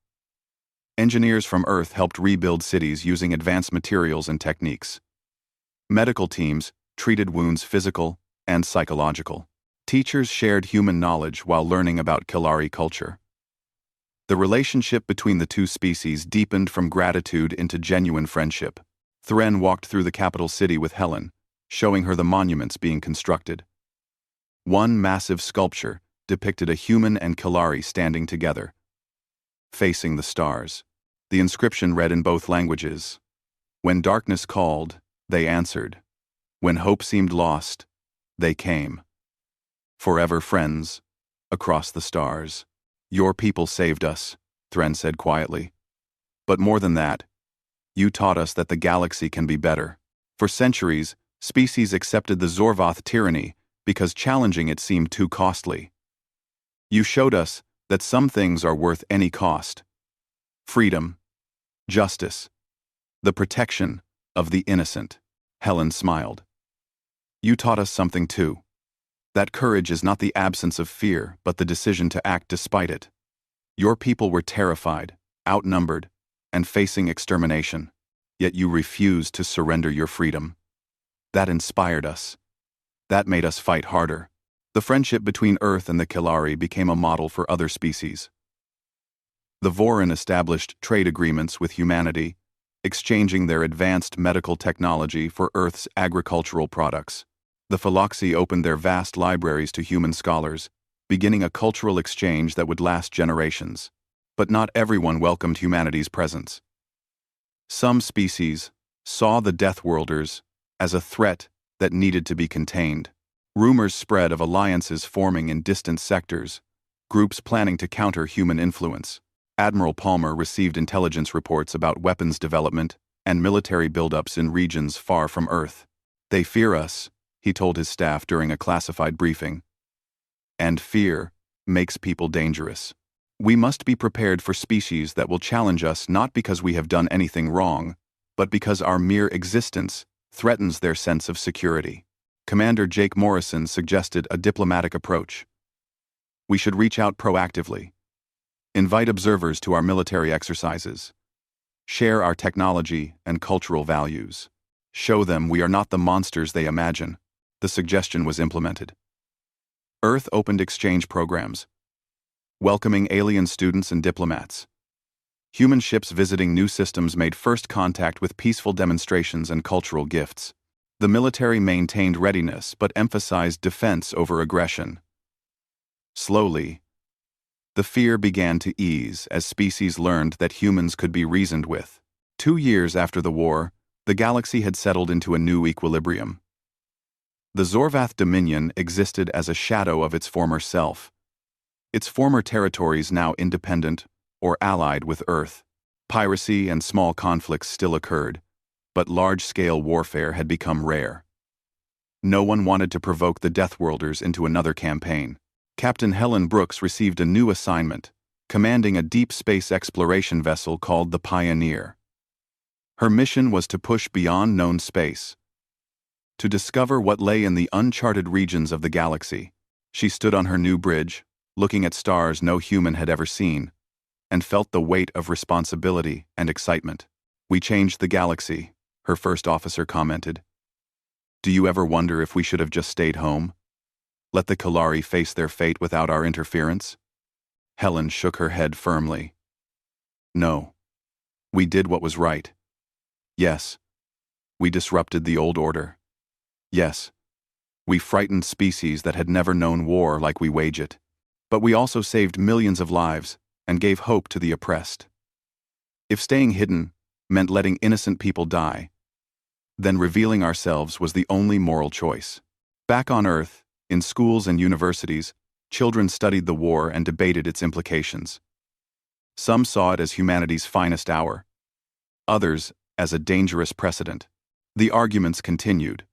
Engineers from Earth helped rebuild cities using advanced materials and techniques. Medical teams treated wounds physical and psychological. Teachers shared human knowledge while learning about Kilari culture. The relationship between the two species deepened from gratitude into genuine friendship. Thren walked through the capital city with Helen, showing her the monuments being constructed. One massive sculpture depicted a human and Kilari standing together, facing the stars. The inscription read in both languages. When darkness called, they answered. When hope seemed lost, they came. Forever friends, across the stars. Your people saved us, Thren said quietly. But more than that, you taught us that the galaxy can be better. For centuries, species accepted the Zorvath tyranny because challenging it seemed too costly. You showed us that some things are worth any cost. Freedom, justice, the protection of the innocent. Helen smiled. You taught us something too. That courage is not the absence of fear, but the decision to act despite it. Your people were terrified, outnumbered, and facing extermination, yet you refused to surrender your freedom. That inspired us. That made us fight harder. The friendship between Earth and the Kilari became a model for other species. The Vorin established trade agreements with humanity, exchanging their advanced medical technology for Earth's agricultural products. The Philoxi opened their vast libraries to human scholars, beginning a cultural exchange that would last generations. But not everyone welcomed humanity's presence. Some species saw the Deathworlders as a threat that needed to be contained. Rumors spread of alliances forming in distant sectors, groups planning to counter human influence. Admiral Palmer received intelligence reports about weapons development and military buildups in regions far from Earth. They fear us, he told his staff during a classified briefing. And fear makes people dangerous. We must be prepared for species that will challenge us not because we have done anything wrong, but because our mere existence threatens their sense of security. Commander Jake Morrison suggested a diplomatic approach. We should reach out proactively. Invite observers to our military exercises. Share our technology and cultural values. Show them we are not the monsters they imagine. The suggestion was implemented. Earth opened exchange programs, welcoming alien students and diplomats. Human ships visiting new systems made first contact with peaceful demonstrations and cultural gifts. The military maintained readiness but emphasized defense over aggression. Slowly, the fear began to ease as species learned that humans could be reasoned with. 2 years after the war, the galaxy had settled into a new equilibrium. The Zorvath Dominion existed as a shadow of its former self. Its former territories now independent or allied with Earth. Piracy and small conflicts still occurred, but large-scale warfare had become rare. No one wanted to provoke the Deathworlders into another campaign. Captain Helen Brooks received a new assignment, commanding a deep space exploration vessel called the Pioneer. Her mission was to push beyond known space, to discover what lay in the uncharted regions of the galaxy. She stood on her new bridge, looking at stars no human had ever seen, and felt the weight of responsibility and excitement. We changed the galaxy, her first officer commented. Do you ever wonder if we should have just stayed home? Let the Kilari face their fate without our interference? Helen shook her head firmly. No. We did what was right. Yes. We disrupted the old order. Yes. We frightened species that had never known war like we wage it. But we also saved millions of lives and gave hope to the oppressed. If staying hidden meant letting innocent people die, then revealing ourselves was the only moral choice. Back on Earth, in schools and universities, children studied the war and debated its implications. Some saw it as humanity's finest hour, others as a dangerous precedent. The arguments continued.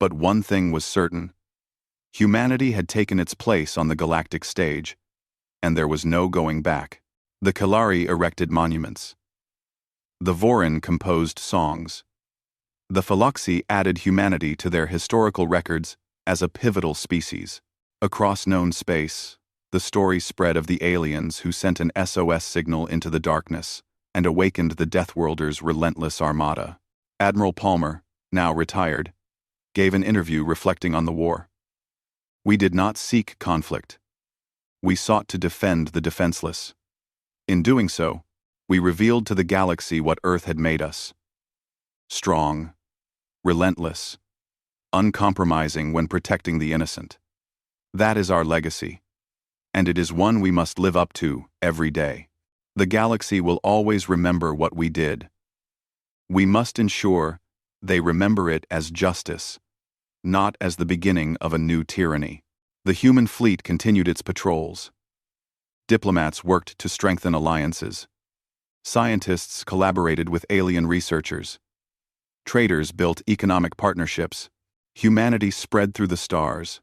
But one thing was certain: humanity had taken its place on the galactic stage, and there was no going back. The Kalari erected monuments. The Vorin composed songs. The Phyloxi added humanity to their historical records as a pivotal species. Across known space, the story spread of the aliens who sent an SOS signal into the darkness and awakened the Deathworlders' Relentless Armada. Admiral Palmer, now retired, gave an interview reflecting on the war. "We did not seek conflict. We sought to defend the defenseless. In doing so, we revealed to the galaxy what Earth had made us: strong, relentless, uncompromising when protecting the innocent. That is our legacy, and it is one we must live up to every day. The galaxy will always remember what we did. We must ensure they remember it as justice, not as the beginning of a new tyranny." The human fleet continued its patrols. Diplomats worked to strengthen alliances. Scientists collaborated with alien researchers. Traders built economic partnerships. Humanity spread through the stars,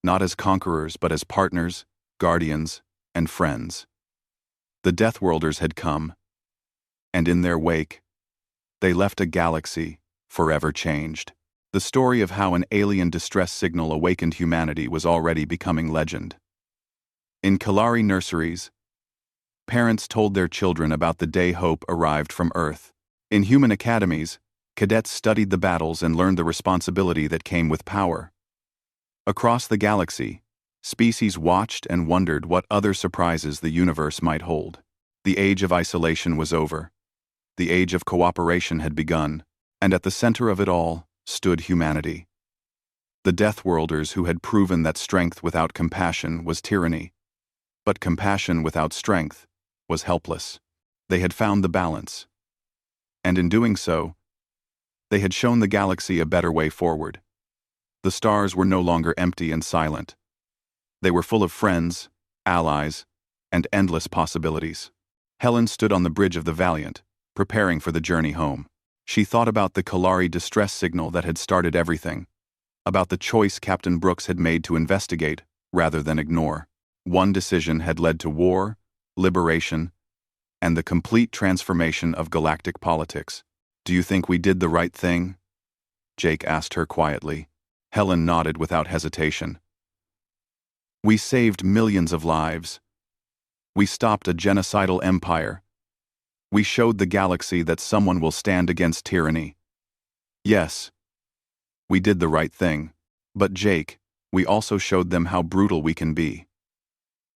not as conquerors but as partners, guardians, and friends. The Deathworlders had come, and in their wake, they left a galaxy forever changed. The story of how an alien distress signal awakened humanity was already becoming legend. In Kalari nurseries, parents told their children about the day hope arrived from Earth. In human academies, cadets studied the battles and learned the responsibility that came with power. Across the galaxy, species watched and wondered what other surprises the universe might hold. The age of isolation was over. The age of cooperation had begun, and at the center of it all stood humanity. The Deathworlders who had proven that strength without compassion was tyranny, but compassion without strength was helpless. They had found the balance, and in doing so, they had shown the galaxy a better way forward. The stars were no longer empty and silent. They were full of friends, allies, and endless possibilities. Helen stood on the bridge of the Valiant, preparing for the journey home. She thought about the Kalari distress signal that had started everything, about the choice Captain Brooks had made to investigate rather than ignore. One decision had led to war, liberation, and the complete transformation of galactic politics. "Do you think we did the right thing?" Jake asked her quietly. Helen nodded without hesitation. "We saved millions of lives. We stopped a genocidal empire. We showed the galaxy that someone will stand against tyranny. Yes, we did the right thing. But Jake, we also showed them how brutal we can be.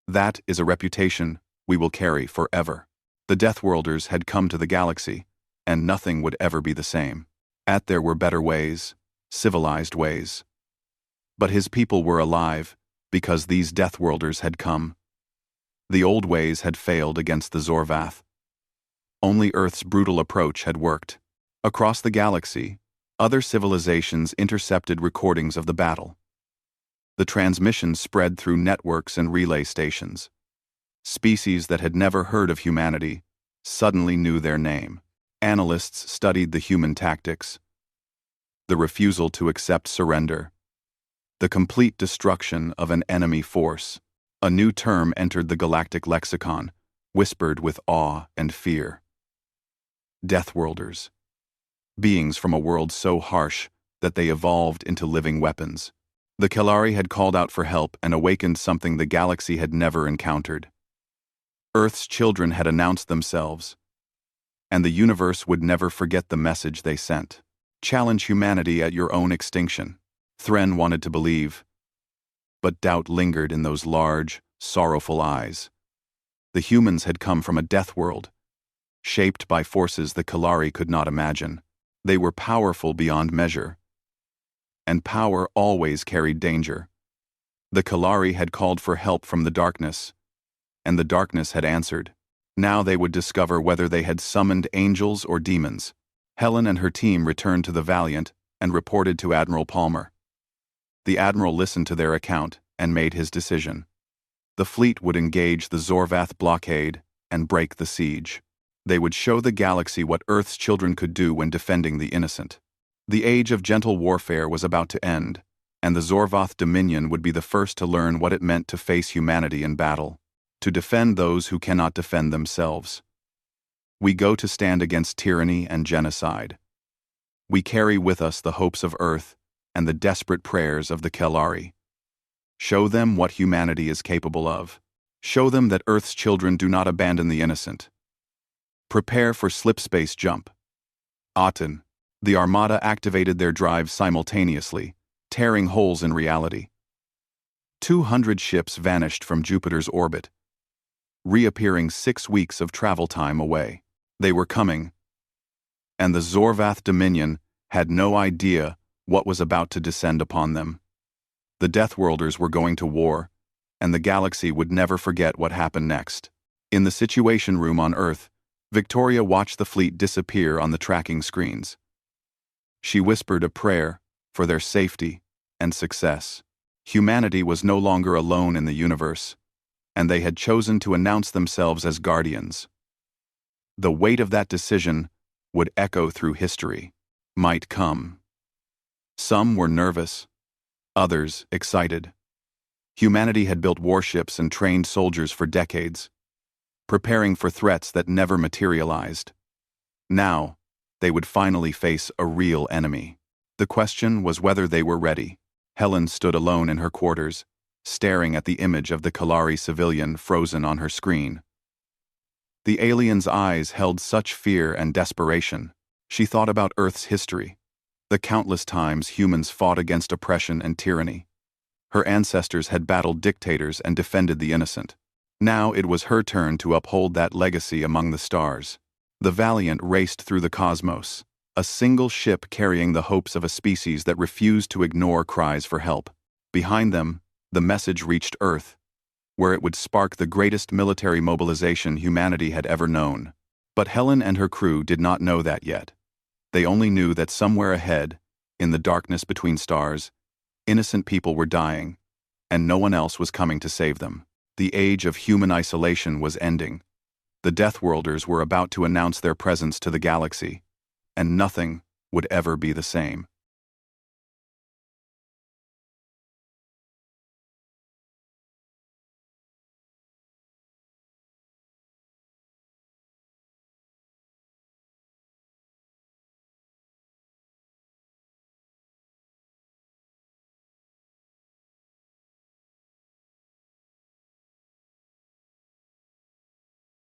That is a reputation we will carry forever." The Deathworlders had come to the galaxy, and nothing would ever be the same. There were better ways, civilized ways. But his people were alive because these Deathworlders had come. The old ways had failed against the Zorvath. Only Earth's brutal approach had worked. Across the galaxy, other civilizations intercepted recordings of the battle. The transmission spread through networks and relay stations. Species that had never heard of humanity suddenly knew their name. Analysts studied the human tactics, the refusal to accept surrender, the complete destruction of an enemy force. A new term entered the galactic lexicon, whispered with awe and fear: Deathworlders. Beings from a world so harsh that they evolved into living weapons. The Kalari had called out for help and awakened something the galaxy had never encountered. Earth's children had announced themselves, and the universe would never forget the message they sent. Challenge humanity at your own extinction. Thren wanted to believe, but doubt lingered in those large, sorrowful eyes. The humans had come from a death world, shaped by forces the Kalari could not imagine. They were powerful beyond measure, and power always carried danger. The Kalari had called for help from the darkness, and the darkness had answered. Now they would discover whether they had summoned angels or demons. Helen and her team returned to the Valiant and reported to Admiral Palmer. The Admiral listened to their account and made his decision. The fleet would engage the Zorvath blockade and break the siege. They would show the galaxy what Earth's children could do when defending the innocent. The age of gentle warfare was about to end, and the Zorvath Dominion would be the first to learn what it meant to face humanity in battle, to defend those who cannot defend themselves. We go to stand against tyranny and genocide. We carry with us the hopes of Earth and the desperate prayers of the Kalari. Show them what humanity is capable of. Show them that Earth's children do not abandon the innocent. Prepare for slipspace jump. Aten. The Armada activated their drives simultaneously, tearing holes in reality. 200 ships vanished from Jupiter's orbit, reappearing 6 weeks of travel time away. They were coming, and the Zorvath Dominion had no idea what was about to descend upon them. The Deathworlders were going to war, and the galaxy would never forget what happened next. In the Situation Room on Earth, Victoria watched the fleet disappear on the tracking screens. She whispered a prayer for their safety and success. Humanity was no longer alone in the universe, and they had chosen to announce themselves as guardians. The weight of that decision would echo through history. Might come. Some were nervous, others excited. Humanity had built warships and trained soldiers for decades, preparing for threats that never materialized. Now, they would finally face a real enemy. The question was whether they were ready. Helen stood alone in her quarters, staring at the image of the Kalari civilian frozen on her screen. The alien's eyes held such fear and desperation. She thought about Earth's history, the countless times humans fought against oppression and tyranny. Her ancestors had battled dictators and defended the innocent. Now it was her turn to uphold that legacy among the stars. The Valiant raced through the cosmos, a single ship carrying the hopes of a species that refused to ignore cries for help. Behind them, the message reached Earth, where it would spark the greatest military mobilization humanity had ever known. But Helen and her crew did not know that yet. They only knew that somewhere ahead, in the darkness between stars, innocent people were dying, and no one else was coming to save them. The age of human isolation was ending. The Deathworlders were about to announce their presence to the galaxy, and nothing would ever be the same.